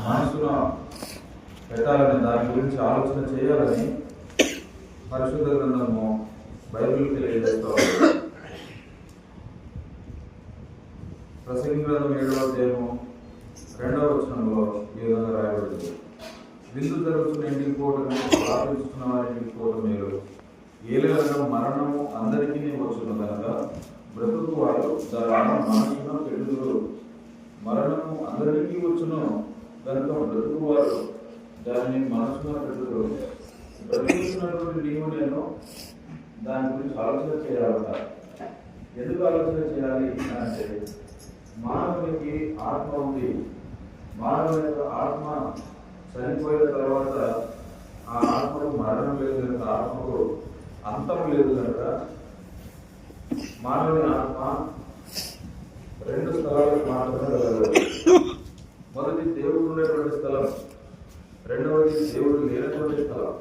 మనసున పెట్టాలని, దాని గురించి ఆలోచన చేయాలని పరిశుద్ధ గ్రంథము బైబిల్ తెలియజేస్తూ ఉంది. ప్రసంగి గ్రంథం 7వ అధ్యాయము 2వ వచనంలో ఈ విధంగా రాయబడింది. విందు జరుగుతున్న ఇంటికి పోవటం ప్రార్థిస్తున్న వారి ఇంటికి పోవటం మీరు ఏలైనా మరణము అందరికీ వచ్చును కనుక బ్రతుకు వారు దాని మనసున పెడుదురు. మరణము అందరికీ వచ్చును కనుక బ్రతుకు వారు దాన్ని మనసున పెడుదురు. బ్రతుకుతున్నటువంటి నీవు నేను దాని గురించి ఆలోచన చేయాలట. ఎందుకు ఆలోచన చేయాలి అంటే, మానవునికి ఆత్మ ఉంది. మానవుని యొక్క ఆత్మ చనిపోయిన తర్వాత ఆ ఆత్మకు మరణం లేదు కనుక, ఆత్మకు అంతం లేదు కనుక, మానవుని ఆత్మ 2 స్థలాలకు మాత్రమే వెళ్ళదు. మొదటి దేవుడు ఉండేటువంటి స్థలం, రెండవది దేవుడు లేనటువంటి స్థలం.